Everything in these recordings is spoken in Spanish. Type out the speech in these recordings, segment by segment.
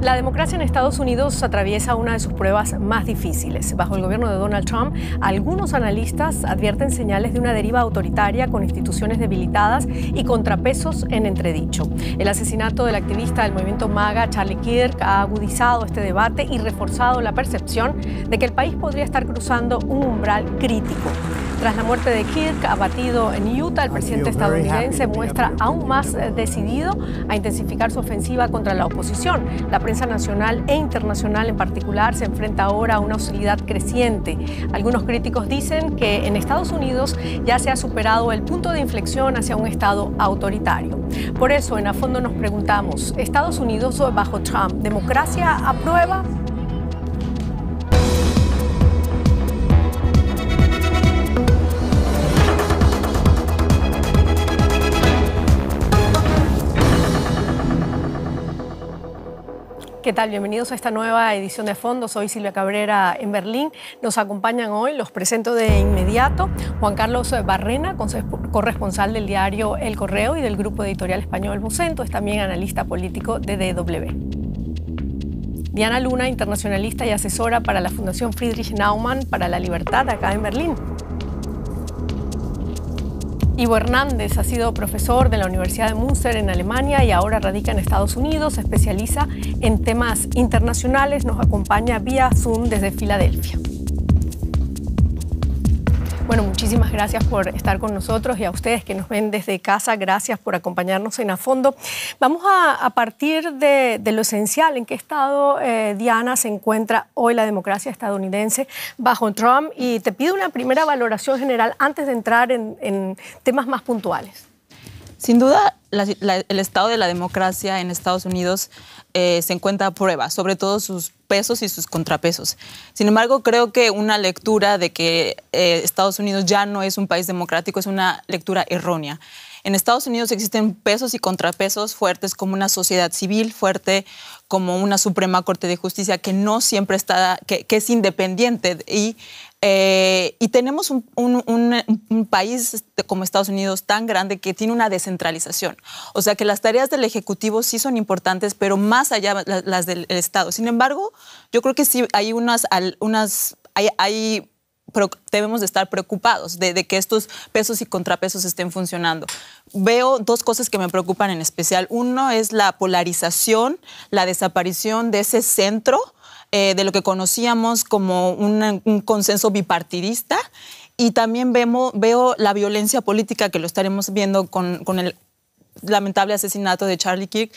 La democracia en Estados Unidos atraviesa una de sus pruebas más difíciles. Bajo el gobierno de Donald Trump, algunos analistas advierten señales de una deriva autoritaria con instituciones debilitadas y contrapesos en entredicho. El asesinato del activista del movimiento MAGA, Charlie Kirk, ha agudizado este debate y reforzado la percepción de que el país podría estar cruzando un umbral crítico. Tras la muerte de Kirk, abatido en Utah, el presidente estadounidense muestra aún más decidido a intensificar su ofensiva contra la oposición. La prensa nacional e internacional en particular se enfrenta ahora a una hostilidad creciente. Algunos críticos dicen que en Estados Unidos ya se ha superado el punto de inflexión hacia un Estado autoritario. Por eso, en A Fondo nos preguntamos, ¿Estados Unidos bajo Trump, democracia a prueba? ¿Qué tal? Bienvenidos a esta nueva edición de A Fondo. Soy Silvia Cabrera en Berlín. Nos acompañan hoy, los presento de inmediato, Juan Carlos Barrena, corresponsal del diario El Correo y del grupo editorial español Vocento. Es también analista político de DW. Diana Luna, internacionalista y asesora para la Fundación Friedrich Naumann para la Libertad, acá en Berlín. Ivo Hernández ha sido profesor de la Universidad de Münster en Alemania y ahora radica en Estados Unidos. Se especializa en temas internacionales. Nos acompaña vía Zoom desde Filadelfia. Bueno, muchísimas gracias por estar con nosotros y a ustedes que nos ven desde casa, gracias por acompañarnos en A Fondo. Vamos a partir de lo esencial. ¿En qué estado, Diana, se encuentra hoy la democracia estadounidense bajo Trump? Y te pido una primera valoración general antes de entrar en temas más puntuales. Sin duda, el estado de la democracia en Estados Unidos se encuentra a prueba, sobre todo sus pesos y sus contrapesos. Sin embargo, creo que una lectura de que Estados Unidos ya no es un país democrático es una lectura errónea. En Estados Unidos existen pesos y contrapesos fuertes como una sociedad civil fuerte, como una Suprema Corte de Justicia que no siempre está, que es independiente y tenemos un país como Estados Unidos tan grande que tiene una descentralización. O sea que las tareas del Ejecutivo sí son importantes, pero más allá las del Estado. Sin embargo, yo creo que sí hay debemos de estar preocupados de que estos pesos y contrapesos estén funcionando. Veo dos cosas que me preocupan en especial. Uno es la polarización, la desaparición de ese centro, de lo que conocíamos como un consenso bipartidista, y también veo la violencia política que lo estaremos viendo con el lamentable asesinato de Charlie Kirk.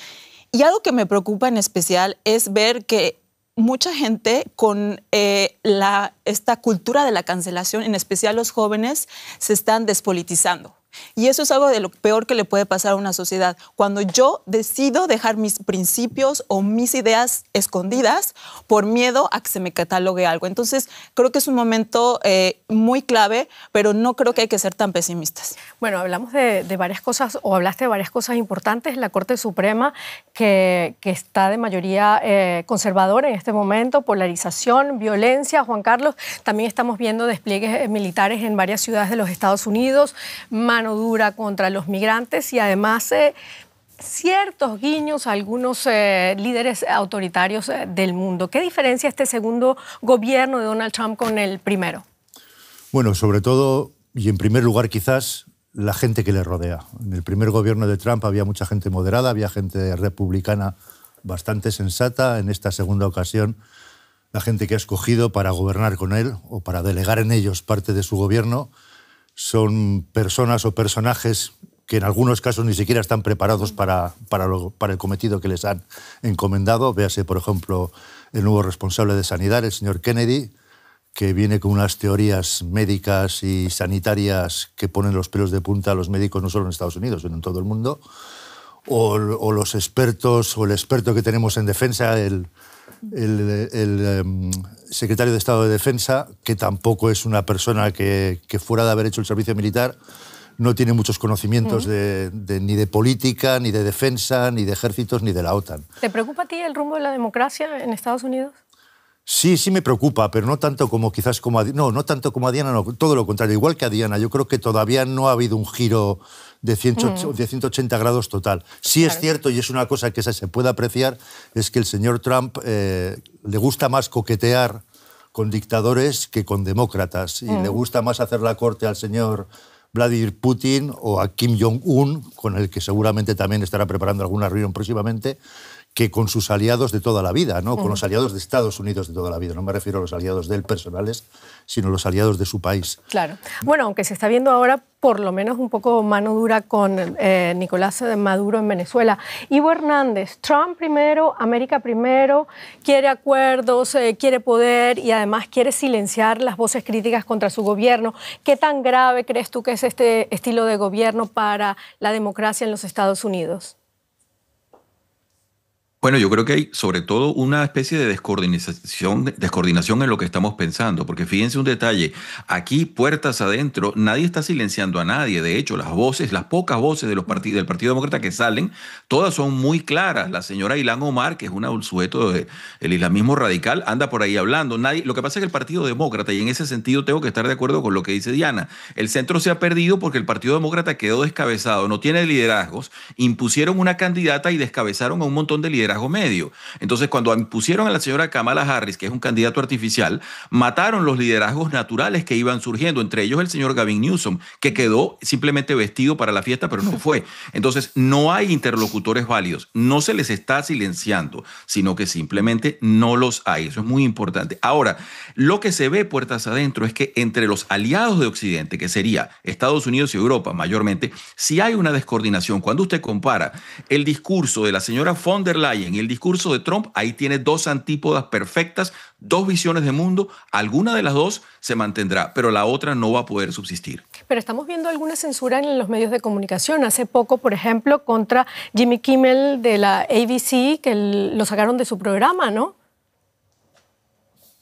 Y algo que me preocupa en especial es ver que mucha gente con esta cultura de la cancelación, en especial los jóvenes, se están despolitizando. Y eso es algo de lo peor que le puede pasar a una sociedad. Cuando yo decido dejar mis principios o mis ideas escondidas por miedo a que se me catalogue algo. Entonces, creo que es un momento muy clave, pero no creo que hay que ser tan pesimistas. Bueno, hablamos de varias cosas, o hablaste de varias cosas importantes. La Corte Suprema, que está de mayoría conservadora en este momento, polarización, violencia. Juan Carlos, también estamos viendo despliegues militares en varias ciudades de los Estados Unidos, mano dura contra los migrantes y además ciertos guiños a algunos líderes autoritarios del mundo. ¿Qué diferencia este segundo gobierno de Donald Trump con el primero? Bueno, sobre todo, y en primer lugar quizás, la gente que le rodea. En el primer gobierno de Trump había mucha gente moderada, había gente republicana bastante sensata. En esta segunda ocasión, la gente que ha escogido para gobernar con él o para delegar en ellos parte de su gobierno son personas o personajes que en algunos casos ni siquiera están preparados para el cometido que les han encomendado. Véase, por ejemplo, el nuevo responsable de Sanidad, el señor Kennedy, que viene con unas teorías médicas y sanitarias que ponen los pelos de punta a los médicos no solo en Estados Unidos, sino en todo el mundo. O los expertos, o el experto que tenemos en defensa, el secretario de Estado de Defensa, que tampoco es una persona que fuera de haber hecho el servicio militar, no tiene muchos conocimientos ni de política, ni de defensa, ni de ejércitos, ni de la OTAN. ¿Te preocupa a ti el rumbo de la democracia en Estados Unidos? Sí, sí me preocupa, pero no tanto como quizás como no tanto como a Diana, no, todo lo contrario, igual que a Diana. Yo creo que todavía no ha habido un giro de 180 grados total. Sí es cierto, y es una cosa que se puede apreciar, es que el señor Trump le gusta más coquetear con dictadores que con demócratas, y le gusta más hacer la corte al señor Vladimir Putin o a Kim Jong-un, con el que seguramente también estará preparando alguna reunión próximamente, que con sus aliados de toda la vida, ¿no? Con los aliados de Estados Unidos de toda la vida. No me refiero a los aliados de él personales, sino los aliados de su país. Claro. Bueno, aunque se está viendo ahora por lo menos un poco mano dura con Nicolás Maduro en Venezuela. Ivo Hernández, Trump primero, América primero, quiere acuerdos, quiere poder y además quiere silenciar las voces críticas contra su gobierno. ¿Qué tan grave crees tú que es este estilo de gobierno para la democracia en los Estados Unidos? Bueno, yo creo que hay sobre todo una especie de descoordinación en lo que estamos pensando, porque fíjense un detalle, aquí puertas adentro, nadie está silenciando a nadie. De hecho, las pocas voces de del Partido Demócrata que salen, todas son muy claras. La señora Ilhan Omar, que es un sujeto del islamismo radical, anda por ahí hablando. Lo que pasa es que el Partido Demócrata, y en ese sentido tengo que estar de acuerdo con lo que dice Diana, el centro se ha perdido porque el Partido Demócrata quedó descabezado, no tiene liderazgos, impusieron una candidata y descabezaron a un montón de liderazgo medio. Entonces, cuando impusieron a la señora Kamala Harris, que es un candidato artificial, mataron los liderazgos naturales que iban surgiendo, entre ellos el señor Gavin Newsom, que quedó simplemente vestido para la fiesta, pero no fue. Entonces, no hay interlocutores válidos, no se les está silenciando, sino que simplemente no los hay. Eso es muy importante. Ahora, lo que se ve puertas adentro es que entre los aliados de Occidente, que sería Estados Unidos y Europa mayormente, sí hay una descoordinación. Cuando usted compara el discurso de la señora von der Leyen y el discurso de Trump, ahí tiene dos antípodas perfectas, dos visiones de mundo. Alguna de las dos se mantendrá, pero la otra no va a poder subsistir. Pero estamos viendo alguna censura en los medios de comunicación. Hace poco, por ejemplo, contra Jimmy Kimmel de la ABC, que lo sacaron de su programa, ¿no?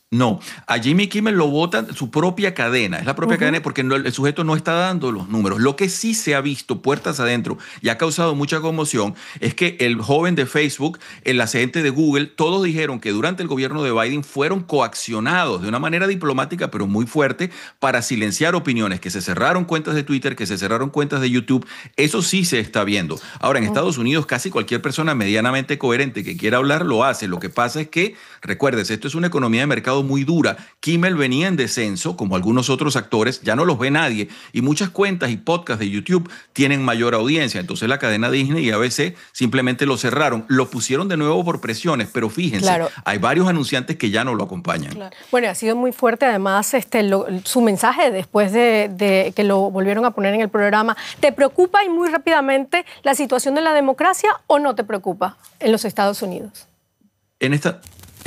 No, a Jimmy Kimmel lo votan su propia cadena, es la propia cadena porque el sujeto no está dando los números. Lo que sí se ha visto puertas adentro y ha causado mucha conmoción es que el joven de Facebook, el agente de Google, todos dijeron que durante el gobierno de Biden fueron coaccionados de una manera diplomática pero muy fuerte para silenciar opiniones, que se cerraron cuentas de Twitter, que se cerraron cuentas de YouTube. Eso sí se está viendo. Ahora, en Estados Unidos casi cualquier persona medianamente coherente que quiera hablar lo hace. Lo que pasa es que, recuerdes, esto es una economía de mercado muy dura. Kimmel venía en descenso, como algunos otros actores, ya no los ve nadie, y muchas cuentas y podcasts de YouTube tienen mayor audiencia. Entonces la cadena Disney y ABC simplemente lo cerraron, lo pusieron de nuevo por presiones, pero fíjense, hay varios anunciantes que ya no lo acompañan. Bueno, ha sido muy fuerte además su mensaje después de que lo volvieron a poner en el programa. ¿Te preocupa y muy rápidamente la situación de la democracia o no te preocupa en los Estados Unidos?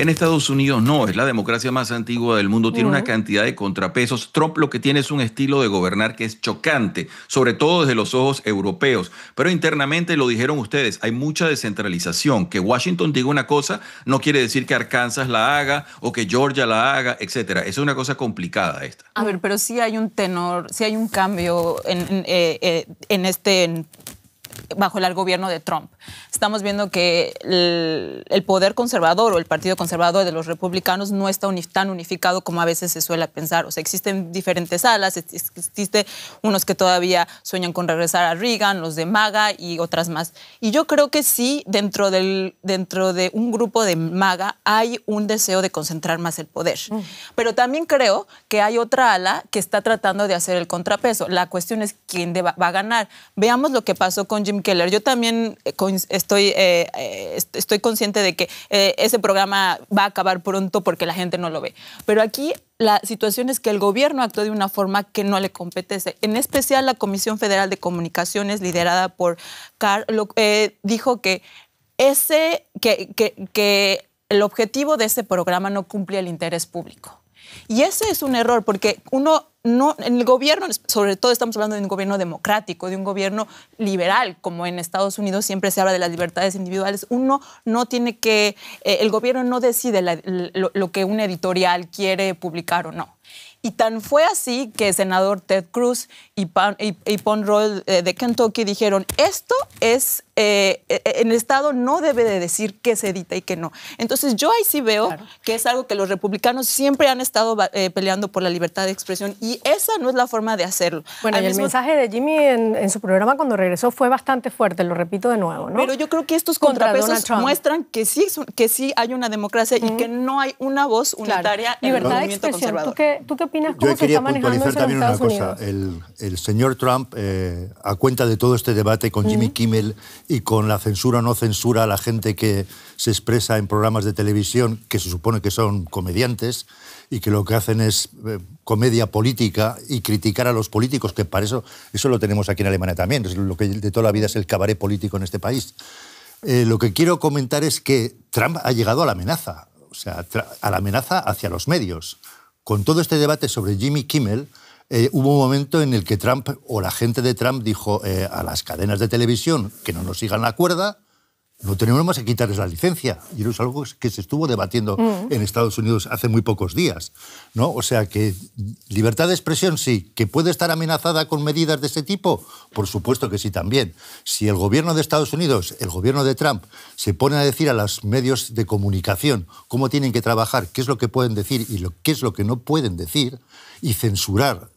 En Estados Unidos no, es la democracia más antigua del mundo, tiene una cantidad de contrapesos. Trump lo que tiene es un estilo de gobernar que es chocante, sobre todo desde los ojos europeos. Pero internamente, lo dijeron ustedes, hay mucha descentralización. Que Washington diga una cosa no quiere decir que Arkansas la haga o que Georgia la haga, etcétera. Es una cosa complicada esta. A ver, pero sí hay un tenor, sí hay un cambio bajo el gobierno de Trump. Estamos viendo que el poder conservador o el partido conservador de los republicanos no está tan unificado como a veces se suele pensar. O sea, existen diferentes alas, existen unos que todavía sueñan con regresar a Reagan, los de MAGA y otras más. Y yo creo que sí, dentro de un grupo de MAGA hay un deseo de concentrar más el poder. Pero también creo que hay otra ala que está tratando de hacer el contrapeso. La cuestión es quién va a ganar. Veamos lo que pasó con Jim Keller. Yo también estoy consciente de que ese programa va a acabar pronto porque la gente no lo ve. Pero aquí la situación es que el gobierno actuó de una forma que no le compete. En especial la Comisión Federal de Comunicaciones, liderada por Carr, dijo que el objetivo de ese programa no cumplía el interés público. Y ese es un error porque en el gobierno, sobre todo estamos hablando de un gobierno democrático, de un gobierno liberal, como en Estados Unidos siempre se habla de las libertades individuales. El gobierno no decide lo que un editorial quiere publicar o no. Y tan fue así que el senador Ted Cruz y Pond Royal de Kentucky dijeron, esto es el Estado no debe de decir qué se edita y qué no. Entonces yo ahí sí veo que es algo que los republicanos siempre han estado peleando por la libertad de expresión y esa no es la forma de hacerlo. Bueno, y el mensaje de Jimmy en su programa cuando regresó fue bastante fuerte, lo repito de nuevo, ¿no? Pero yo creo que estos contrapesos muestran que sí hay una democracia y que no hay una voz unitaria en el movimiento conservador. ¿Tú qué opinas? ¿Cómo se está manejando eso en Estados Unidos? El señor Trump, a cuenta de todo este debate con Jimmy Kimmel y con la censura o no censura a la gente que se expresa en programas de televisión, que se supone que son comediantes y que lo que hacen es comedia política y criticar a los políticos, que para eso lo tenemos aquí en Alemania también, es lo que de toda la vida es el cabaret político en este país. Lo que quiero comentar es que Trump ha llegado a la amenaza, o sea, a la amenaza hacia los medios. Con todo este debate sobre Jimmy Kimmel, hubo un momento en el que Trump o la gente de Trump dijo a las cadenas de televisión que no nos sigan la cuerda, no tenemos más que quitarles la licencia. Y eso es algo que se estuvo debatiendo en Estados Unidos hace muy pocos días, ¿no? O sea que libertad de expresión sí, que puede estar amenazada con medidas de ese tipo, por supuesto que sí también. Si el gobierno de Estados Unidos, el gobierno de Trump, se pone a decir a los medios de comunicación cómo tienen que trabajar, qué es lo que pueden decir y qué es lo que no pueden decir, y censurar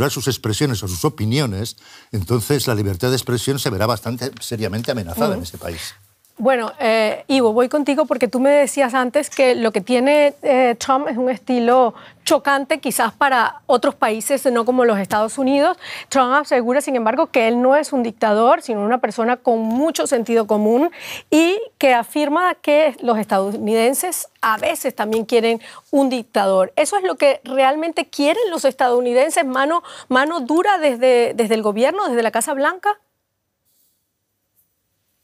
sus expresiones o sus opiniones, entonces la libertad de expresión se verá bastante seriamente amenazada en ese país. Bueno, Ivo, voy contigo porque tú me decías antes que lo que tiene Trump es un estilo chocante quizás para otros países, no como los Estados Unidos. Trump asegura, sin embargo, que él no es un dictador, sino una persona con mucho sentido común y que afirma que los estadounidenses a veces también quieren un dictador. ¿Eso es lo que realmente quieren los estadounidenses? ¿Mano dura desde el gobierno, desde la Casa Blanca?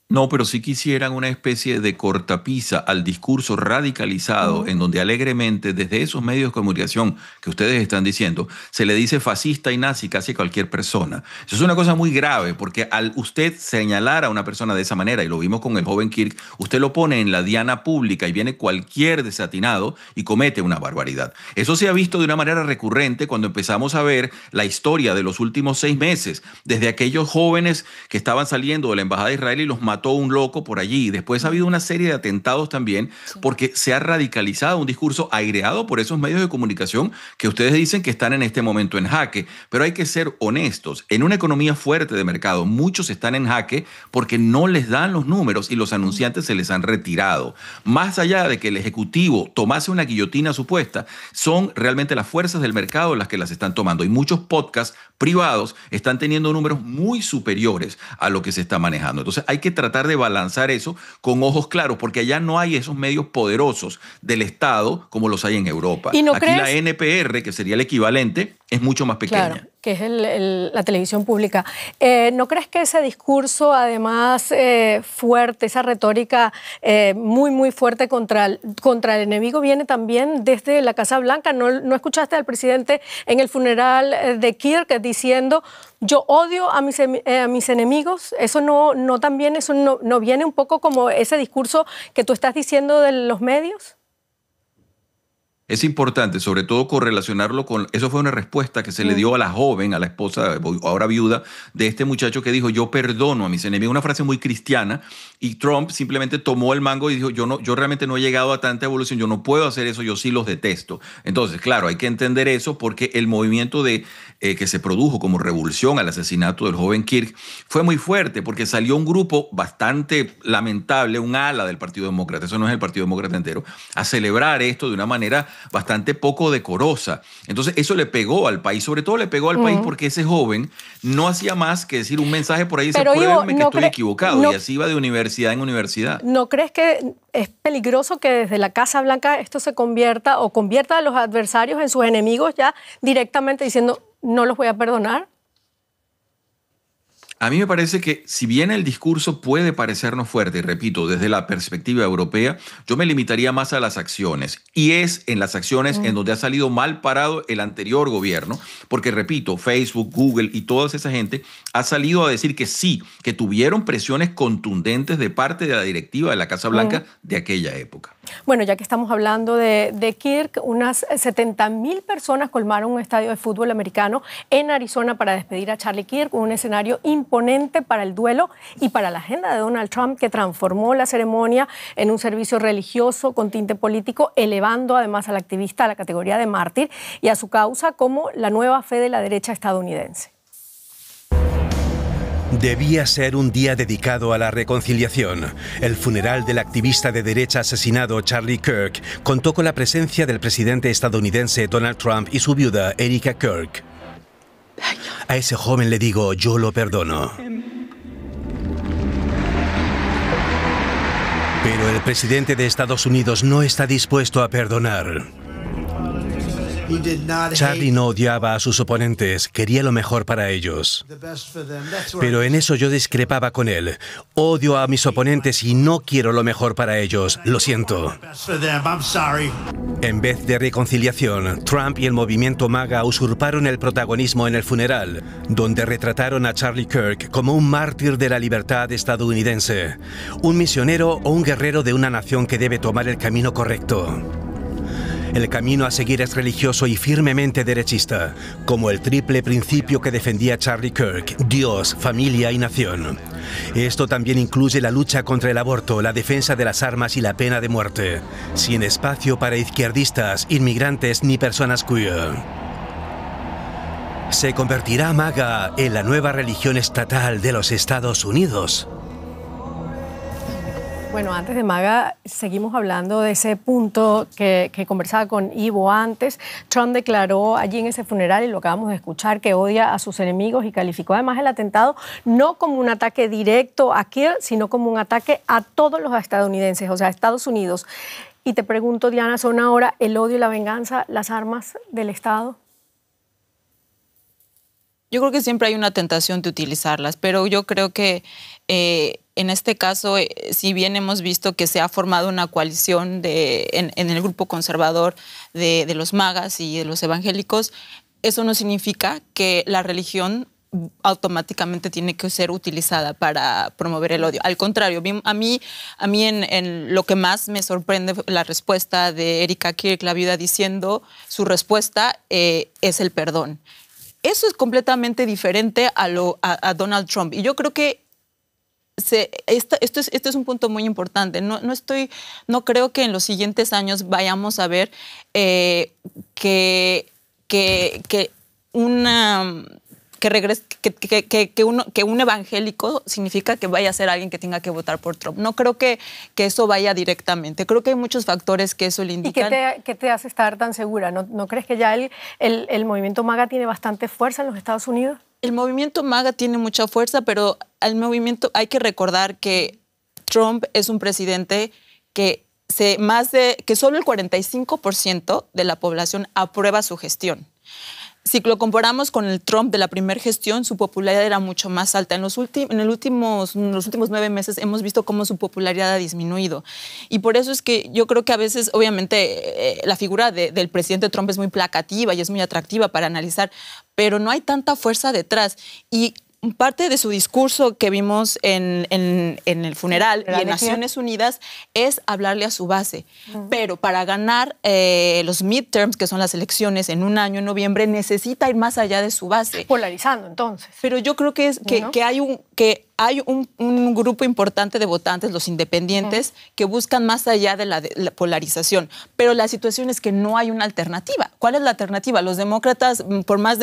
No, pero sí quisieran una especie de cortapisa al discurso radicalizado en donde alegremente desde esos medios de comunicación que ustedes están diciendo se le dice fascista y nazi casi a cualquier persona. Eso es una cosa muy grave porque al usted señalar a una persona de esa manera, y lo vimos con el joven Kirk, usted lo pone en la diana pública y viene cualquier desatinado y comete una barbaridad. Eso se ha visto de una manera recurrente cuando empezamos a ver la historia de los últimos 6 meses, desde aquellos jóvenes que estaban saliendo de la Embajada de Israel y los mató un loco por allí. Después ha habido una serie de atentados también porque se ha radicalizado un discurso aireado por esos medios de comunicación que ustedes dicen que están en este momento en jaque. Pero hay que ser honestos. En una economía fuerte de mercado, muchos están en jaque porque no les dan los números y los anunciantes se les han retirado. Más allá de que el Ejecutivo tomase una guillotina supuesta, son realmente las fuerzas del mercado las que las están tomando. Y muchos podcasts privados están teniendo números muy superiores a lo que se está manejando. Entonces hay que tratar de balanzar eso con ojos claros, porque allá no hay esos medios poderosos del Estado como los hay en Europa. ¿Y no Aquí crees? La NPR, que sería el equivalente, es mucho más pequeña. Claro, que es la televisión pública. ¿No crees que ese discurso, además fuerte, esa retórica muy, muy fuerte contra el enemigo, viene también desde la Casa Blanca? ¿No escuchaste al presidente en el funeral de Kirk diciendo yo odio a mis enemigos? ¿Eso no viene un poco como ese discurso que tú estás diciendo de los medios? Es importante, sobre todo, correlacionarlo con... Eso fue una respuesta que se le dio a la joven, a la esposa, ahora viuda, de este muchacho que dijo, yo perdono a mis enemigos. Una frase muy cristiana. Y Trump simplemente tomó el mango y dijo, yo realmente no he llegado a tanta evolución, yo no puedo hacer eso, yo sí los detesto. Entonces, claro, hay que entender eso porque el movimiento que se produjo como revolución al asesinato del joven Kirk fue muy fuerte porque salió un grupo bastante lamentable, un ala del Partido Demócrata, eso no es el Partido Demócrata entero, a celebrar esto de una manera bastante poco decorosa. Entonces eso le pegó al país, sobre todo le pegó al país porque ese joven no hacía más que decir un mensaje por ahí y decir, pruébenme que estoy equivocado, y así iba de universidad en universidad. ¿No crees que es peligroso que desde la Casa Blanca esto se convierta a los adversarios en sus enemigos ya directamente diciendo no los voy a perdonar? A mí me parece que si bien el discurso puede parecernos fuerte, y repito, desde la perspectiva europea, yo me limitaría más a las acciones. Y es en las acciones en donde ha salido mal parado el anterior gobierno, porque repito, Facebook, Google y toda esa gente ha salido a decir que sí, que tuvieron presiones contundentes de parte de la directiva de la Casa Blanca de aquella época. Bueno, ya que estamos hablando de Kirk, unas 70.000 personas colmaron un estadio de fútbol americano en Arizona para despedir a Charlie Kirk, un escenario imponente para el duelo y para la agenda de Donald Trump, que transformó la ceremonia en un servicio religioso con tinte político, elevando además al activista a la categoría de mártir y a su causa como la nueva fe de la derecha estadounidense. Debía ser un día dedicado a la reconciliación. El funeral del activista de derecha asesinado Charlie Kirk contó con la presencia del presidente estadounidense Donald Trump y su viuda Erica Kirk. A ese joven le digo, yo lo perdono. Pero el presidente de Estados Unidos no está dispuesto a perdonar. Charlie no odiaba a sus oponentes, quería lo mejor para ellos. Pero en eso yo discrepaba con él. Odio a mis oponentes y no quiero lo mejor para ellos, lo siento. En vez de reconciliación, Trump y el movimiento MAGA usurparon el protagonismo en el funeral, donde retrataron a Charlie Kirk como un mártir de la libertad estadounidense, un misionero o un guerrero de una nación que debe tomar el camino correcto. El camino a seguir es religioso y firmemente derechista, como el triple principio que defendía Charlie Kirk: Dios, familia y nación. Esto también incluye la lucha contra el aborto, la defensa de las armas y la pena de muerte, sin espacio para izquierdistas, inmigrantes ni personas queer. ¿Se convertirá MAGA en la nueva religión estatal de los Estados Unidos? Bueno, antes de MAGA, seguimos hablando de ese punto que conversaba con Ivo antes. Trump declaró allí en ese funeral, y lo acabamos de escuchar, que odia a sus enemigos y calificó además el atentado no como un ataque directo a Kirk, sino como un ataque a todos los estadounidenses, o sea, a Estados Unidos. Y te pregunto, Diana, ¿son ahora el odio y la venganza las armas del Estado? Yo creo que siempre hay una tentación de utilizarlas, pero yo creo que en este caso, si bien hemos visto que se ha formado una coalición en el grupo conservador de los MAGAs y de los evangélicos, eso no significa que la religión automáticamente tiene que ser utilizada para promover el odio. Al contrario, a mí en lo que más me sorprende la respuesta de Erica Kirk, la viuda, diciendo su respuesta es el perdón. Eso es completamente diferente a Donald Trump. Y yo creo que esto es un punto muy importante. No creo que en los siguientes años vayamos a ver que un evangélico significa que vaya a ser alguien que tenga que votar por Trump. No creo que eso vaya directamente. Creo que hay muchos factores que eso le indican. ¿Y qué te hace estar tan segura? ¿No crees que ya el movimiento MAGA tiene bastante fuerza en los Estados Unidos? El movimiento MAGA tiene mucha fuerza, pero al movimiento hay que recordar que Trump es un presidente que solo el 45% de la población aprueba su gestión. Si lo comparamos con el Trump de la primera gestión, su popularidad era mucho más alta. En los últimos 9 meses hemos visto cómo su popularidad ha disminuido. Y por eso es que yo creo que a veces, obviamente, la figura del presidente Trump es muy placativa y es muy atractiva para analizar, pero no hay tanta fuerza detrás. Y parte de su discurso que vimos en el funeral y en Naciones Unidas es hablarle a su base. Pero para ganar los midterms, que son las elecciones en un año, en noviembre, necesita ir más allá de su base. Polarizando, entonces. Pero yo creo que hay un grupo importante de votantes, los independientes, que buscan más allá de la polarización. Pero la situación es que no hay una alternativa. ¿Cuál es la alternativa? Los demócratas, por más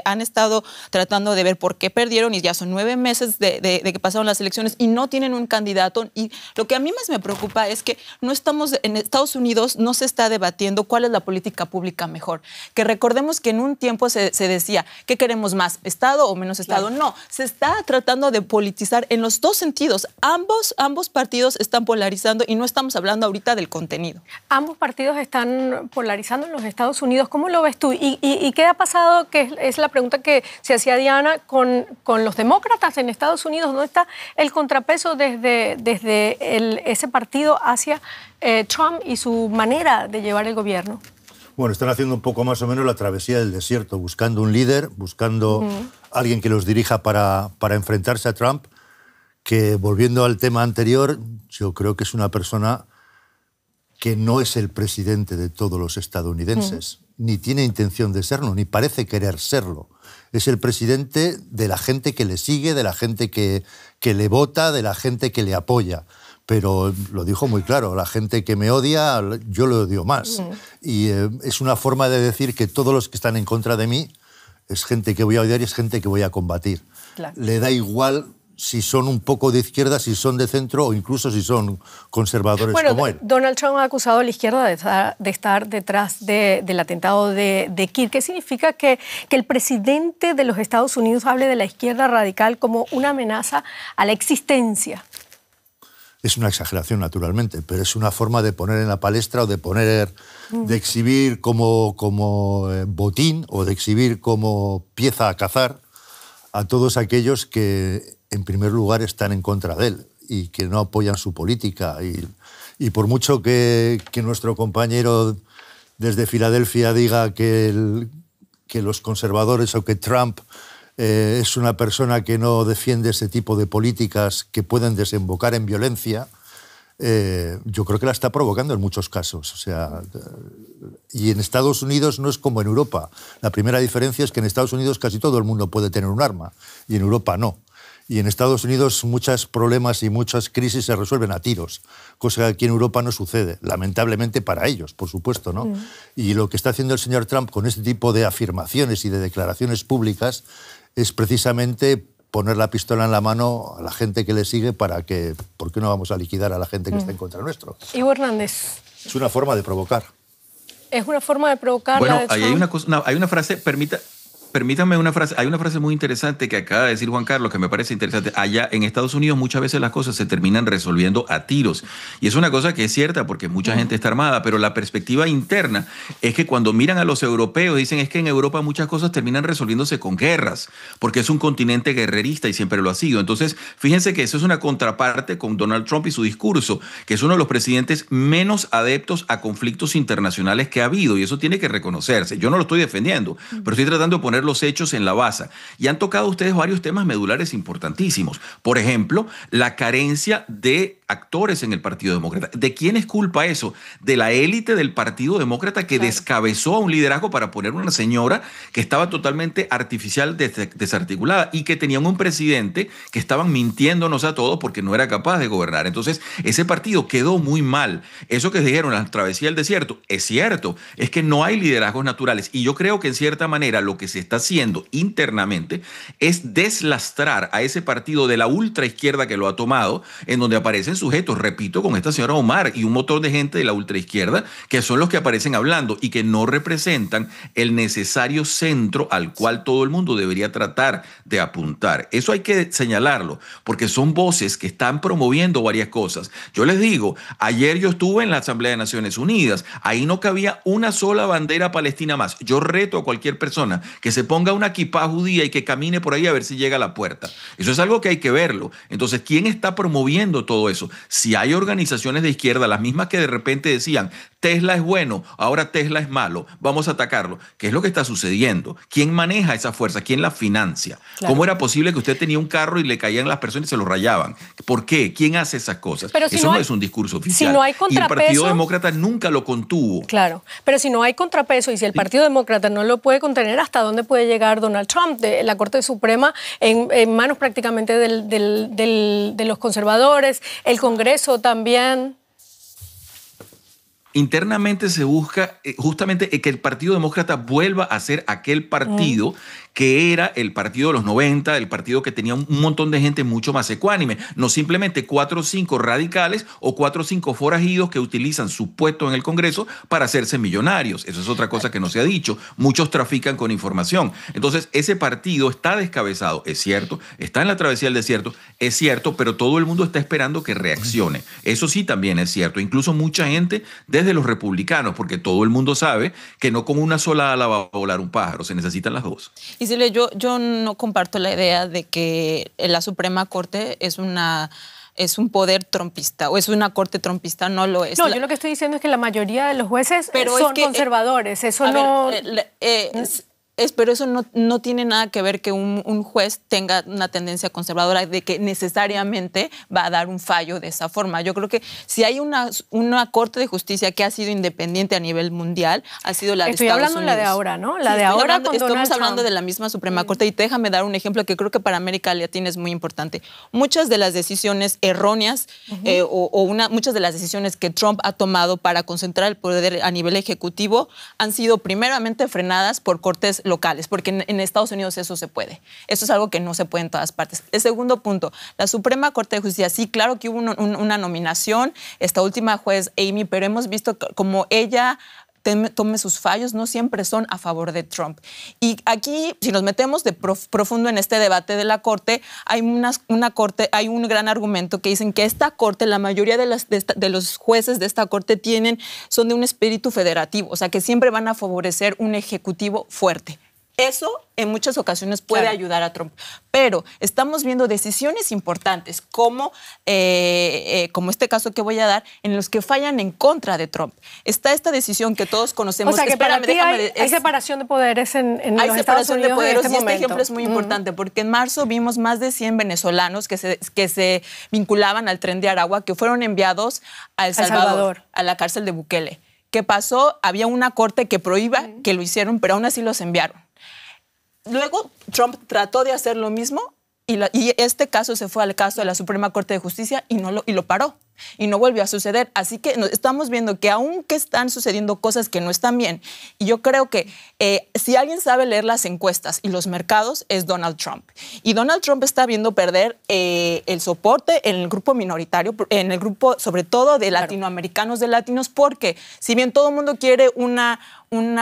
han estado tratando de ver por qué perdieron, y ya son 9 meses de que pasaron las elecciones y no tienen un candidato. Y lo que a mí más me preocupa es que en Estados Unidos no se está debatiendo cuál es la política pública mejor. Que recordemos que en un tiempo se decía, ¿qué queremos más? ¿Estado o menos Estado? Claro. No, se está tratando de politizar en los dos sentidos. Ambos partidos están polarizando y no estamos hablando ahorita del contenido. Ambos partidos están polarizando en los Estados Unidos. ¿Cómo lo ves tú? ¿Y qué ha pasado? Que es la pregunta que se hacía Diana con los demócratas en Estados Unidos. ¿Dónde está el contrapeso desde ese partido hacia Trump y su manera de llevar el gobierno? Bueno, están haciendo un poco más o menos la travesía del desierto, buscando un líder, buscando alguien que los dirija para enfrentarse a Trump, que, volviendo al tema anterior, yo creo que es una persona que no es el presidente de todos los estadounidenses, ni tiene intención de serlo, ni parece querer serlo. Es el presidente de la gente que le sigue, de la gente que le vota, de la gente que le apoya. Pero lo dijo muy claro, la gente que me odia, yo lo odio más. Y es una forma de decir que todos los que están en contra de mí es gente que voy a odiar y es gente que voy a combatir. Claro. Le da igual si son un poco de izquierda, si son de centro o incluso si son conservadores como él. Donald Trump ha acusado a la izquierda de estar detrás del atentado de Kiev. ¿Qué significa que el presidente de los Estados Unidos hable de la izquierda radical como una amenaza a la existencia? Es una exageración, naturalmente, pero es una forma de poner en la palestra o de exhibir como botín o de exhibir como pieza a cazar a todos aquellos que, en primer lugar, están en contra de él y que no apoyan su política. Y por mucho que nuestro compañero desde Filadelfia diga que los conservadores o que Trump es una persona que no defiende ese tipo de políticas que pueden desembocar en violencia, yo creo que la está provocando en muchos casos. O sea, y en Estados Unidos no es como en Europa. La primera diferencia es que en Estados Unidos casi todo el mundo puede tener un arma y en Europa no. Y en Estados Unidos muchos problemas y muchas crisis se resuelven a tiros, cosa que aquí en Europa no sucede, lamentablemente para ellos, por supuesto, ¿no? Y lo que está haciendo el señor Trump con este tipo de afirmaciones y de declaraciones públicas es precisamente poner la pistola en la mano a la gente que le sigue ¿por qué no vamos a liquidar a la gente que está en contra nuestro? Ivo Hernández. Es una forma de provocar. Es una forma de provocar. Bueno, ahí hay una frase, permítame una frase, hay una frase muy interesante que acaba de decir Juan Carlos que me parece interesante. Allá en Estados Unidos muchas veces las cosas se terminan resolviendo a tiros. Y es una cosa que es cierta porque mucha gente está armada, pero la perspectiva interna es que cuando miran a los europeos dicen es que en Europa muchas cosas terminan resolviéndose con guerras, porque es un continente guerrerista y siempre lo ha sido. Entonces, fíjense que eso es una contraparte con Donald Trump y su discurso, que es uno de los presidentes menos adeptos a conflictos internacionales que ha habido, y eso tiene que reconocerse. Yo no lo estoy defendiendo, pero estoy tratando de poner los hechos en la baza. Y han tocado ustedes varios temas medulares importantísimos. Por ejemplo, la carencia de actores en el Partido Demócrata. ¿De quién es culpa eso? De la élite del Partido Demócrata que descabezó a un liderazgo para poner una señora que estaba totalmente artificial, desarticulada, y que tenían un presidente que estaban mintiéndonos a todos porque no era capaz de gobernar. Entonces, ese partido quedó muy mal. Eso que dijeron, la travesía del desierto, es cierto, es que no hay liderazgos naturales. Y yo creo que en cierta manera lo que se está haciendo internamente es deslastrar a ese partido de la ultraizquierda que lo ha tomado, en donde aparecen sujetos, repito, con esta señora Omar y un montón de gente de la ultraizquierda que son los que aparecen hablando y que no representan el necesario centro al cual todo el mundo debería tratar de apuntar. Eso hay que señalarlo, porque son voces que están promoviendo varias cosas. Yo les digo, ayer yo estuve en la Asamblea de Naciones Unidas, ahí no cabía una sola bandera palestina más. Yo reto a cualquier persona que se ponga una kipá judía y que camine por ahí a ver si llega a la puerta. Eso es algo que hay que verlo. Entonces, ¿quién está promoviendo todo eso? Si hay organizaciones de izquierda, las mismas que de repente decían, Tesla es bueno, ahora Tesla es malo, vamos a atacarlo. ¿Qué es lo que está sucediendo? ¿Quién maneja esa fuerza? ¿Quién la financia? Claro. ¿Cómo era posible que usted tenía un carro y le caían las personas y se lo rayaban? ¿Por qué? ¿Quién hace esas cosas? Pero si eso no no es un discurso oficial. Si no hay contrapeso, y el Partido Demócrata nunca lo contuvo. Claro, pero si no hay contrapeso y si el Partido Demócrata no lo puede contener, ¿hasta dónde puede llegar Donald Trump? De la Corte Suprema en manos prácticamente de los conservadores, el Congreso también. Internamente se busca justamente que el Partido Demócrata vuelva a ser aquel partido que era el partido de los 90, el partido que tenía un montón de gente mucho más ecuánime, no simplemente 4 o 5 radicales o 4 o 5 forajidos que utilizan su puesto en el Congreso para hacerse millonarios. Eso es otra cosa que no se ha dicho. Muchos trafican con información. Entonces, ese partido está descabezado, es cierto, está en la travesía del desierto, es cierto, pero todo el mundo está esperando que reaccione. Eso sí también es cierto. Incluso mucha gente, desde los republicanos, porque todo el mundo sabe que no con una sola ala va a volar un pájaro, se necesitan las dos. Y Silvia, yo no comparto la idea de que la Suprema Corte es un poder trumpista o es una corte trumpista, no lo es. No, yo lo que estoy diciendo es que la mayoría de los jueces son conservadores. Eso no... Pero eso no tiene nada que ver que un juez tenga una tendencia conservadora de que necesariamente va a dar un fallo de esa forma. Yo creo que si hay una Corte de Justicia que ha sido independiente a nivel mundial, ha sido la de Estados Unidos. Estoy hablando de la de ahora, ¿no? La de ahora estamos hablando de la misma Suprema Corte. Y déjame dar un ejemplo que creo que para América Latina es muy importante. Muchas de las decisiones erróneas muchas de las decisiones que Trump ha tomado para concentrar el poder a nivel ejecutivo han sido primeramente frenadas por cortes locales, porque en Estados Unidos eso se puede. Eso es algo que no se puede en todas partes. El segundo punto, la Suprema Corte de Justicia, sí, claro que hubo una nominación, esta última juez Amy, pero hemos visto como ella tome sus fallos, no siempre son a favor de Trump. Y aquí, si nos metemos de profundo en este debate de la Corte, hay hay un gran argumento que dicen que esta Corte, la mayoría de los jueces de esta Corte son de un espíritu federativo, o sea, que siempre van a favorecer un ejecutivo fuerte. Eso en muchas ocasiones puede ayudar a Trump. Pero estamos viendo decisiones importantes como este caso que voy a dar, en los que fallan en contra de Trump. Está esta decisión que todos conocemos. O sea, que para ti hay separación de poderes en los Estados Unidos en este momento. Este ejemplo es muy importante porque en marzo vimos más de 100 venezolanos que se vinculaban al Tren de Aragua, que fueron enviados a El Salvador, a la cárcel de Bukele. ¿Qué pasó? Había una corte que prohíba que lo hicieron, pero aún así los enviaron. Luego Trump trató de hacer lo mismo y este caso se fue al caso de la Suprema Corte de Justicia y lo paró. Y no volvió a suceder. Así que estamos viendo que aunque están sucediendo cosas que no están bien, y yo creo que si alguien sabe leer las encuestas y los mercados es Donald Trump. Y Donald Trump está viendo perder el soporte en el grupo minoritario, en el grupo sobre todo de latinoamericanos, de latinos, porque si bien todo el mundo quiere una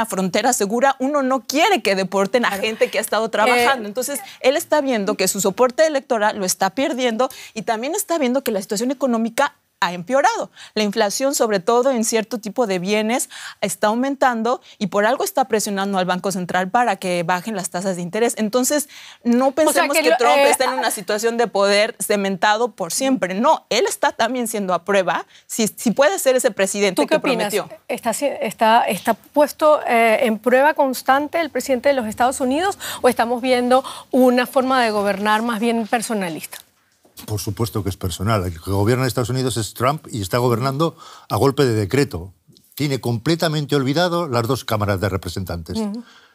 frontera segura, uno no quiere que deporten a gente que ha estado trabajando. Entonces, él está viendo que su soporte electoral lo está perdiendo y también está viendo que la situación económica ha empeorado. La inflación, sobre todo en cierto tipo de bienes, está aumentando y por algo está presionando al Banco Central para que bajen las tasas de interés. Entonces, no pensemos que Trump está en una situación de poder cementado por siempre. No, él está también siendo a prueba si puede ser ese presidente que prometió. ¿Está puesto en prueba constante el presidente de los Estados Unidos o estamos viendo una forma de gobernar más bien personalista? Por supuesto que es personal. El que gobierna en Estados Unidos es Trump y está gobernando a golpe de decreto. Tiene completamente olvidado las dos cámaras de representantes.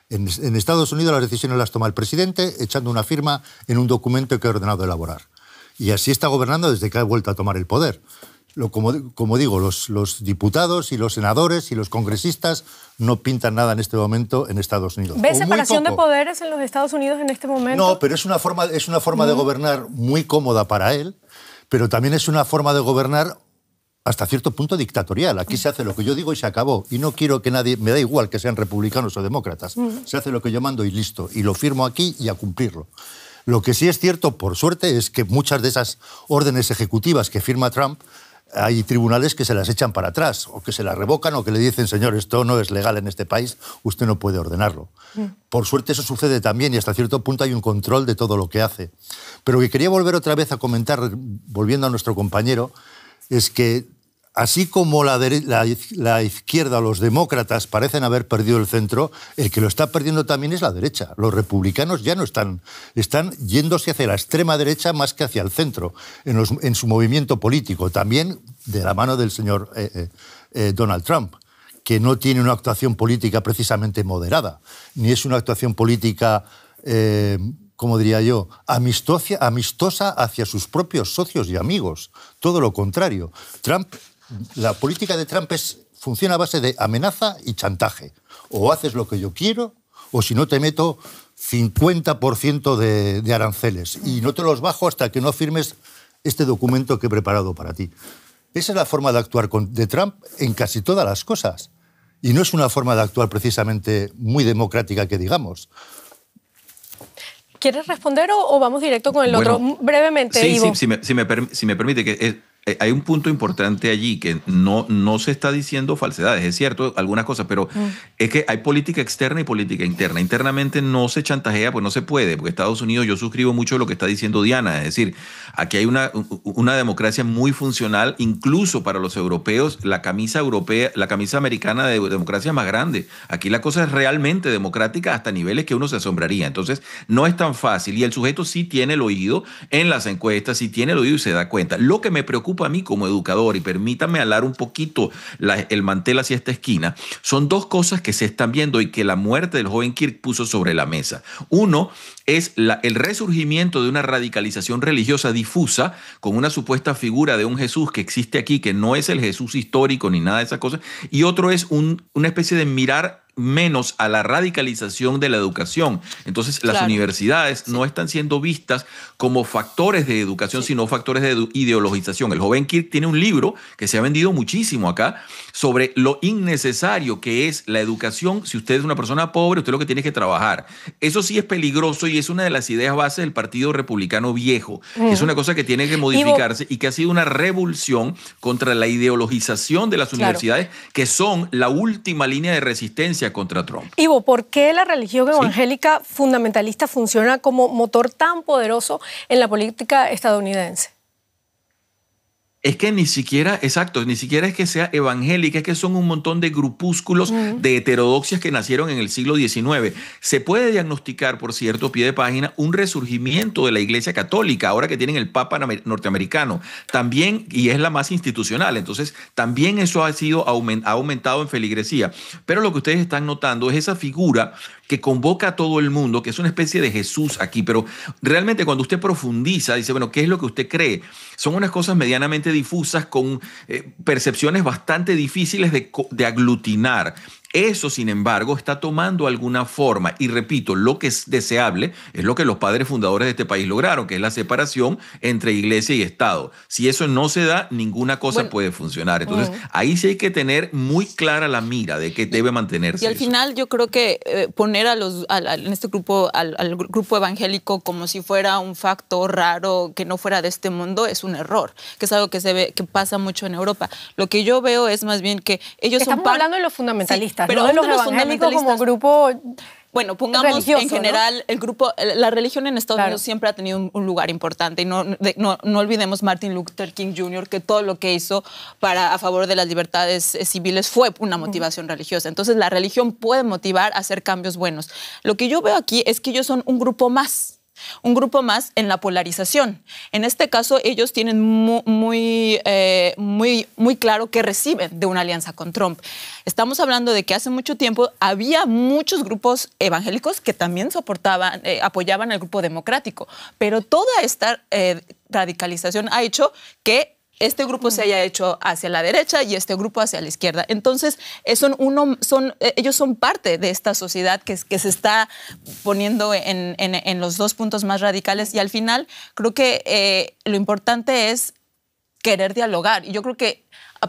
En Estados Unidos las decisiones las toma el presidente echando una firma en un documento que ha ordenado elaborar. Y así está gobernando desde que ha vuelto a tomar el poder. Como digo, los diputados y los senadores y los congresistas no pintan nada en este momento en Estados Unidos. ¿Ves separación de poderes en los Estados Unidos en este momento? No, pero es una forma de gobernar muy cómoda para él, pero también es una forma de gobernar hasta cierto punto dictatorial. Aquí se hace lo que yo digo y se acabó. Y no quiero que nadie, me da igual que sean republicanos o demócratas, se hace lo que yo mando y listo. Y lo firmo aquí y a cumplirlo. Lo que sí es cierto, por suerte, es que muchas de esas órdenes ejecutivas que firma Trump, hay tribunales que se las echan para atrás o que se las revocan o que le dicen, señor, esto no es legal en este país, usted no puede ordenarlo. Por suerte eso sucede también y hasta cierto punto hay un control de todo lo que hace. Pero lo que quería volver otra vez a comentar, volviendo a nuestro compañero, es que así como la izquierda o los demócratas parecen haber perdido el centro, el que lo está perdiendo también es la derecha. Los republicanos ya no están yéndose hacia la extrema derecha más que hacia el centro en su movimiento político, también de la mano del señor Donald Trump, que no tiene una actuación política precisamente moderada, ni es una actuación política, como diría yo, amistosa hacia sus propios socios y amigos. Todo lo contrario. La política de Trump funciona a base de amenaza y chantaje. O haces lo que yo quiero, o si no te meto 50% de aranceles. Y no te los bajo hasta que no firmes este documento que he preparado para ti. Esa es la forma de actuar de Trump en casi todas las cosas. Y no es una forma de actuar precisamente muy democrática que digamos. ¿Quieres responder o vamos directo con el otro? Brevemente, sí, Ivo. Sí, si me permite, que hay un punto importante allí que no se está diciendo falsedades, es cierto, algunas cosas, pero es que hay política externa y política interna. Internamente no se chantajea, pues no se puede, porque Estados Unidos, yo suscribo mucho lo que está diciendo Diana, es decir, aquí hay una democracia muy funcional, incluso para los europeos, la camisa europea, la camisa americana de democracia es más grande. Aquí la cosa es realmente democrática hasta niveles que uno se asombraría. Entonces, no es tan fácil y el sujeto sí tiene el oído en las encuestas, sí tiene el oído y se da cuenta. Lo que me preocupa a mí como educador, y permítame alar un poquito el mantel hacia esta esquina, son dos cosas que se están viendo y que la muerte del joven Kirk puso sobre la mesa. Uno es el resurgimiento de una radicalización religiosa difusa con una supuesta figura de un Jesús que existe aquí, que no es el Jesús histórico ni nada de esas cosas, y otro es una especie de mirar menos a la radicalización de la educación. Entonces, las universidades no están siendo vistas como factores de educación, sino factores de ideologización. El joven Kirk tiene un libro que se ha vendido muchísimo acá sobre lo innecesario que es la educación. Si usted es una persona pobre, usted lo que tiene es que trabajar. Eso sí es peligroso y es una de las ideas bases del Partido Republicano viejo. Es una cosa que tiene que modificarse y que ha sido una revulsión contra la ideologización de las universidades, que son la última línea de resistencia contra Trump. Ivo, ¿por qué la religión evangélica fundamentalista funciona como motor tan poderoso en la política estadounidense? Es que ni siquiera, exacto, ni siquiera es que sea evangélica, es que son un montón de grupúsculos de heterodoxias que nacieron en el siglo XIX. Se puede diagnosticar, por cierto, pie de página, un resurgimiento de la Iglesia Católica, ahora que tienen el Papa norteamericano, también, y es la más institucional, entonces también eso ha aumentado en feligresía. Pero lo que ustedes están notando es esa figura que convoca a todo el mundo, que es una especie de Jesús aquí, pero realmente cuando usted profundiza, dice, bueno, ¿qué es lo que usted cree? Son unas cosas medianamente difusas con percepciones bastante difíciles de aglutinar. Eso, sin embargo, está tomando alguna forma. Y repito, lo que es deseable es lo que los padres fundadores de este país lograron, que es la separación entre iglesia y Estado. Si eso no se da, ninguna cosa puede funcionar. Entonces, ahí sí hay que tener muy clara la mira de que debe mantenerse. Y al final yo creo que poner en este grupo, al grupo evangélico como si fuera un factor raro que no fuera de este mundo es un error, que es algo que pasa mucho en Europa. Lo que yo veo es más bien que ellos Estamos hablando de los fundamentalistas. Pero no de los evangélicos como grupo. Bueno, pongamos religioso, en general, ¿no? La religión en Estados Unidos siempre ha tenido un lugar importante. Y no olvidemos Martin Luther King Jr., que todo lo que hizo a favor de las libertades civiles fue una motivación religiosa. Entonces, la religión puede motivar a hacer cambios buenos. Lo que yo veo aquí es que ellos son un grupo más en la polarización. En este caso, ellos tienen muy claro que reciben de una alianza con Trump. Estamos hablando de que hace mucho tiempo había muchos grupos evangélicos que también apoyaban al grupo democrático, pero toda esta radicalización ha hecho que este grupo se haya hecho hacia la derecha y este grupo hacia la izquierda. Entonces, ellos son parte de esta sociedad que se está poniendo en los dos puntos más radicales y al final creo que lo importante es querer dialogar. Y yo creo que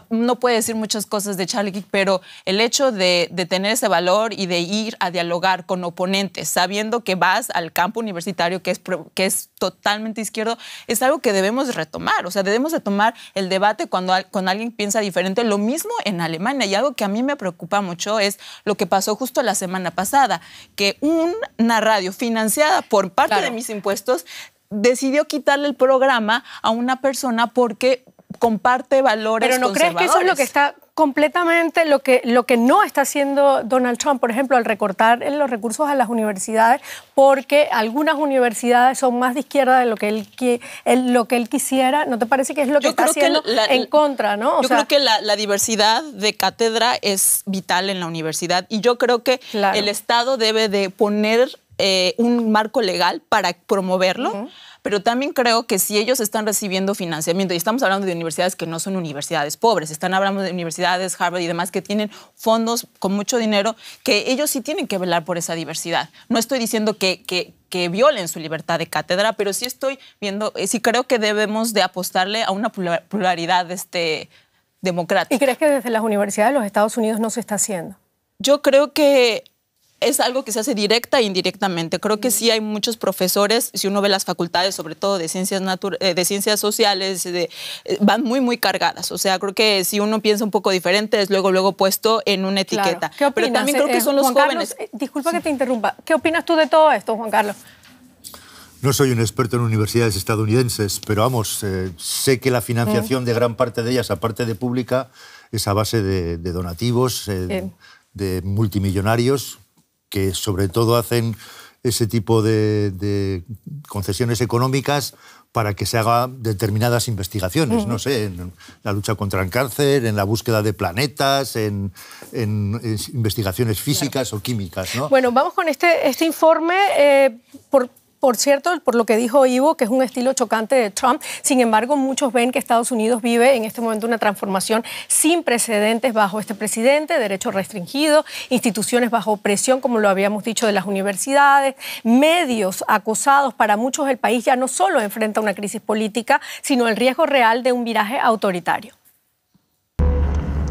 no puede decir muchas cosas de Charlie Kirk, pero el hecho de tener ese valor y de ir a dialogar con oponentes, sabiendo que vas al campo universitario que es totalmente izquierdo, es algo que debemos retomar. O sea, debemos retomar el debate cuando alguien piensa diferente. Lo mismo en Alemania. Y algo que a mí me preocupa mucho es lo que pasó justo la semana pasada, que una radio financiada por parte de mis impuestos decidió quitarle el programa a una persona porque comparte valores Pero ¿no crees que eso es lo que está completamente, lo que no está haciendo Donald Trump, por ejemplo, al recortar los recursos a las universidades, porque algunas universidades son más de izquierda de lo que él quisiera? ¿No te parece que es lo que está haciendo en contra, no? Yo creo que la diversidad de cátedra es vital en la universidad y yo creo que el Estado debe de poner un marco legal para promoverlo. Pero también creo que si ellos están recibiendo financiamiento, y estamos hablando de universidades que no son universidades pobres, están hablando de universidades, Harvard y demás, que tienen fondos con mucho dinero, que ellos sí tienen que velar por esa diversidad. No estoy diciendo que violen su libertad de cátedra, pero sí sí creo que debemos de apostarle a una pluralidad democrática. ¿Y crees que desde las universidades de los Estados Unidos no se está haciendo? Yo creo que es algo que se hace directa e indirectamente. Creo que sí hay muchos profesores, si uno ve las facultades, sobre todo de ciencias sociales, van muy, muy cargadas. O sea, creo que si uno piensa un poco diferente, es luego puesto en una etiqueta. Claro. ¿Qué opinas? Pero también creo que son los Juan jóvenes. Carlos, disculpa que te interrumpa. ¿Qué opinas tú de todo esto, Juan Carlos? No soy un experto en universidades estadounidenses, pero vamos, sé que la financiación de gran parte de ellas, aparte de pública, es a base de donativos, de multimillonarios, que sobre todo hacen ese tipo de concesiones económicas para que se hagan determinadas investigaciones, no sé, en la lucha contra el cáncer, en la búsqueda de planetas, en investigaciones físicas o químicas, ¿no? Bueno, vamos con este informe. Por cierto, por lo que dijo Ivo, que es un estilo chocante de Trump, sin embargo, muchos ven que Estados Unidos vive en este momento una transformación sin precedentes bajo este presidente, derechos restringidos, instituciones bajo presión, como lo habíamos dicho, de las universidades, medios acosados. Para muchos el país ya no solo enfrenta una crisis política, sino el riesgo real de un viraje autoritario.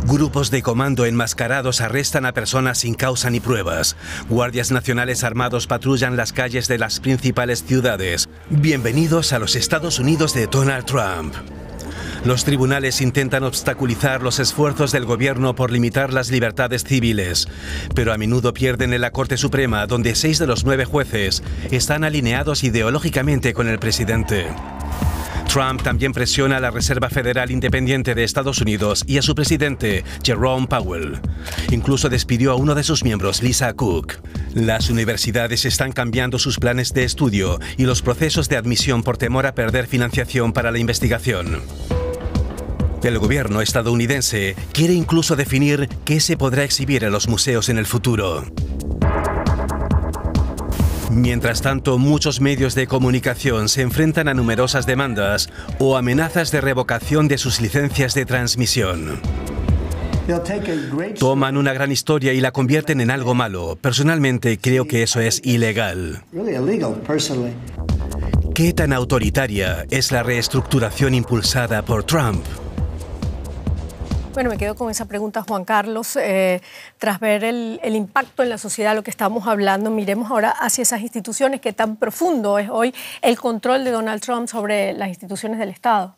Grupos de comando enmascarados arrestan a personas sin causa ni pruebas. Guardias nacionales armados patrullan las calles de las principales ciudades. Bienvenidos a los Estados Unidos de Donald Trump. Los tribunales intentan obstaculizar los esfuerzos del gobierno por limitar las libertades civiles, pero a menudo pierden en la Corte Suprema, donde 6 de los 9 jueces están alineados ideológicamente con el presidente. Trump también presiona a la Reserva Federal Independiente de Estados Unidos y a su presidente, Jerome Powell. Incluso despidió a uno de sus miembros, Lisa Cook. Las universidades están cambiando sus planes de estudio y los procesos de admisión por temor a perder financiación para la investigación. El gobierno estadounidense quiere incluso definir qué se podrá exhibir en los museos en el futuro. Mientras tanto, muchos medios de comunicación se enfrentan a numerosas demandas o amenazas de revocación de sus licencias de transmisión. Toman una gran historia y la convierten en algo malo. Personalmente, creo que eso es ilegal. ¿Qué tan autoritaria es la reestructuración impulsada por Trump? Bueno, me quedo con esa pregunta, Juan Carlos. Tras ver el impacto en la sociedad, lo que estamos hablando, miremos ahora hacia esas instituciones. ¿Qué tan profundo es hoy el control de Donald Trump sobre las instituciones del Estado?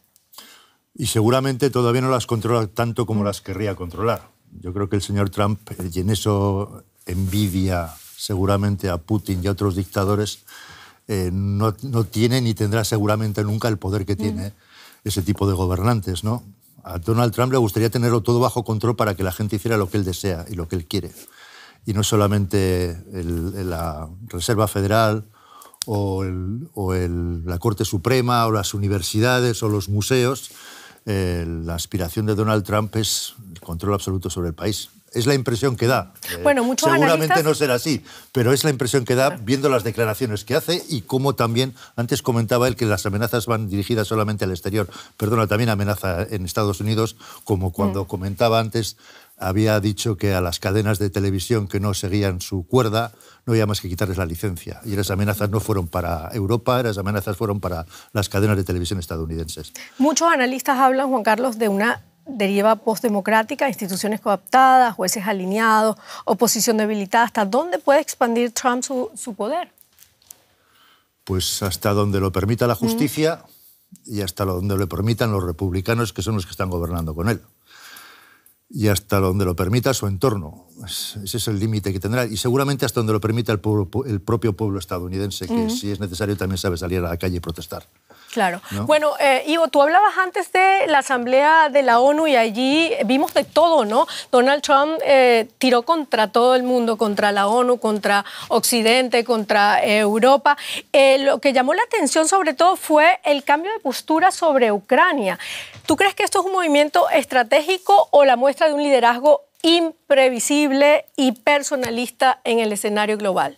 Y seguramente todavía no las controla tanto como las querría controlar. Yo creo que el señor Trump, y en eso envidia seguramente a Putin y a otros dictadores, no tiene ni tendrá seguramente nunca el poder que tiene ese tipo de gobernantes, ¿no? A Donald Trump le gustaría tenerlo todo bajo control para que la gente hiciera lo que él desea y lo que él quiere. Y no solamente la Reserva Federal o la Corte Suprema o las universidades o los museos. La aspiración de Donald Trump es el control absoluto sobre el país. Es la impresión que da. Bueno, muchos seguramente analistas... no será así, pero es la impresión que da viendo las declaraciones que hace y cómo también, antes comentaba él que las amenazas van dirigidas solamente al exterior. Perdona, también amenaza en Estados Unidos, como cuando comentaba antes, había dicho que a las cadenas de televisión que no seguían su cuerda no había más que quitarles la licencia. Y esas amenazas no fueron para Europa, esas amenazas fueron para las cadenas de televisión estadounidenses. Muchos analistas hablan, Juan Carlos, de una deriva postdemocrática, instituciones cooptadas, jueces alineados, oposición debilitada. ¿Hasta dónde puede expandir Trump su poder? Pues hasta donde lo permita la justicia y hasta donde lo permitan los republicanos, que son los que están gobernando con él. Y hasta donde lo permita su entorno. Ese es el límite que tendrá. Y seguramente hasta donde lo permita el propio pueblo estadounidense, que si es necesario también sabe salir a la calle y protestar. Claro. ¿No? Bueno, Ivo, tú hablabas antes de la Asamblea de la ONU y allí vimos de todo, ¿no? Donald Trump tiró contra todo el mundo, contra la ONU, contra Occidente, contra Europa. Lo que llamó la atención sobre todo fue el cambio de postura sobre Ucrania. ¿Tú crees que esto es un movimiento estratégico o la muestra de un liderazgo imprevisible y personalista en el escenario global?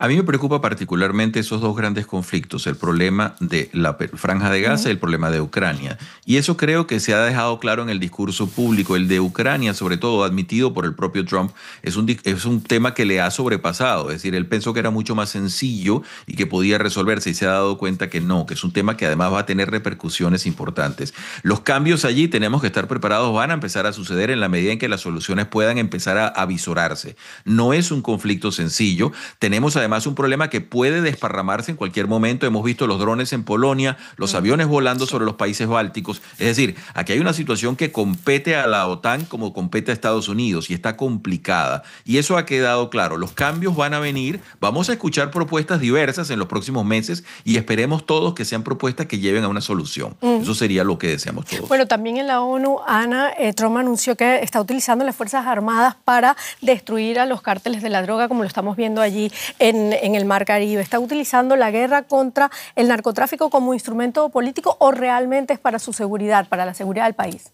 A mí me preocupa particularmente esos dos grandes conflictos, el problema de la Franja de Gaza y el problema de Ucrania. Y eso creo que se ha dejado claro en el discurso público. El de Ucrania, sobre todo admitido por el propio Trump, es un tema que le ha sobrepasado. Es decir, él pensó que era mucho más sencillo y que podía resolverse y se ha dado cuenta que no, que es un tema que además va a tener repercusiones importantes. Los cambios allí tenemos que estar preparados, van a empezar a suceder en la medida en que las soluciones puedan empezar a visorarse. No es un conflicto sencillo. Tenemos además un problema que puede desparramarse en cualquier momento. Hemos visto los drones en Polonia, los aviones volando sobre los países bálticos. Es decir, aquí hay una situación que compete a la OTAN como compete a Estados Unidos y está complicada. Y eso ha quedado claro. Los cambios van a venir. Vamos a escuchar propuestas diversas en los próximos meses y esperemos todos que sean propuestas que lleven a una solución. Eso sería lo que deseamos todos. Bueno, también en la ONU, Ana, Trump anunció que está utilizando las Fuerzas Armadas para destruir a los cárteles de la droga, como lo estamos viendo allí en el Mar Caribe. ¿Está utilizando la guerra contra el narcotráfico como instrumento político o realmente es para su seguridad, para la seguridad del país?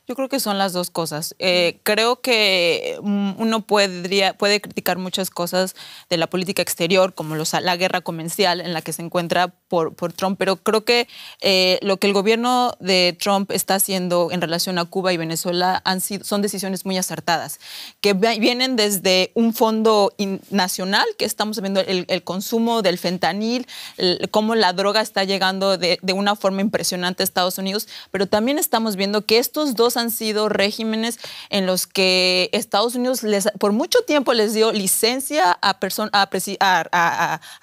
Yo creo que son las dos cosas. Creo que uno puede criticar muchas cosas de la política exterior, como la guerra comercial en la que se encuentra por Trump, pero creo que lo que el gobierno de Trump está haciendo en relación a Cuba y Venezuela son decisiones muy acertadas, que vienen desde un fondo nacional, que estamos viendo el consumo del fentanil, cómo la droga está llegando de una forma impresionante a Estados Unidos, pero también estamos viendo que estos dos han sido regímenes en los que Estados Unidos por mucho tiempo les dio licencia a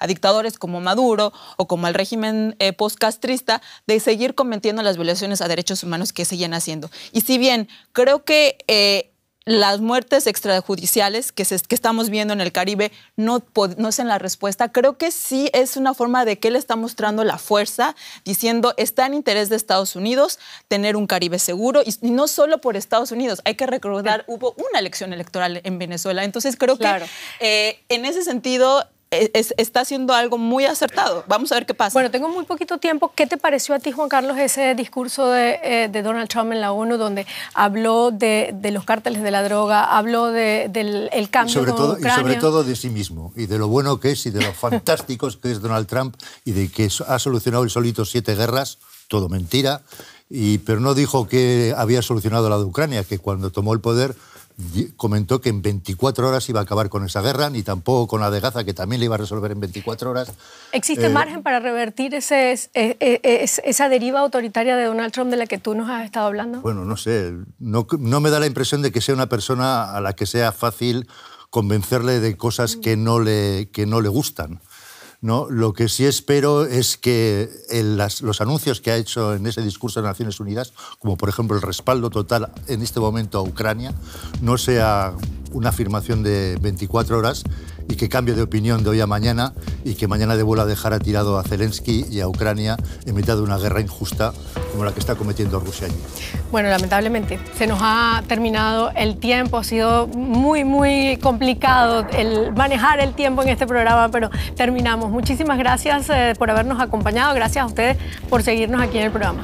dictadores como Maduro o como el régimen postcastrista de seguir cometiendo las violaciones a derechos humanos que siguen haciendo. Y si bien creo que las muertes extrajudiciales que estamos viendo en el Caribe no es en la respuesta. Creo que sí es una forma de que él está mostrando la fuerza, diciendo está en interés de Estados Unidos tener un Caribe seguro y no solo por Estados Unidos. Hay que recordar, hubo una elección electoral en Venezuela. Entonces creo que en ese sentido está haciendo algo muy acertado. Vamos a ver qué pasa. Bueno, tengo muy poquito tiempo. ¿Qué te pareció a ti, Juan Carlos, ese discurso de Donald Trump en la ONU, donde habló de los cárteles de la droga, habló del cambio con Ucrania? Y sobre todo de sí mismo, y de lo bueno que es, y de lo fantástico que es Donald Trump, y de que ha solucionado él solito 7 guerras, todo mentira, pero no dijo que había solucionado la de Ucrania, que cuando tomó el poder comentó que en 24 horas iba a acabar con esa guerra, ni tampoco con la de Gaza, que también la iba a resolver en 24 horas. ¿Existe margen para revertir esa deriva autoritaria de Donald Trump de la que tú nos has estado hablando? Bueno, no sé. No me da la impresión de que sea una persona a la que sea fácil convencerle de cosas que no le gustan, ¿no? Lo que sí espero es que los anuncios que ha hecho en ese discurso de Naciones Unidas, como por ejemplo el respaldo total en este momento a Ucrania, no sea una afirmación de 24 horas y que cambie de opinión de hoy a mañana y que mañana vuelva a dejar tirado a Zelensky y a Ucrania en mitad de una guerra injusta como la que está cometiendo Rusia allí. Bueno, lamentablemente se nos ha terminado el tiempo. Ha sido muy, muy complicado el manejar el tiempo en este programa, pero terminamos. Muchísimas gracias por habernos acompañado. Gracias a ustedes por seguirnos aquí en el programa.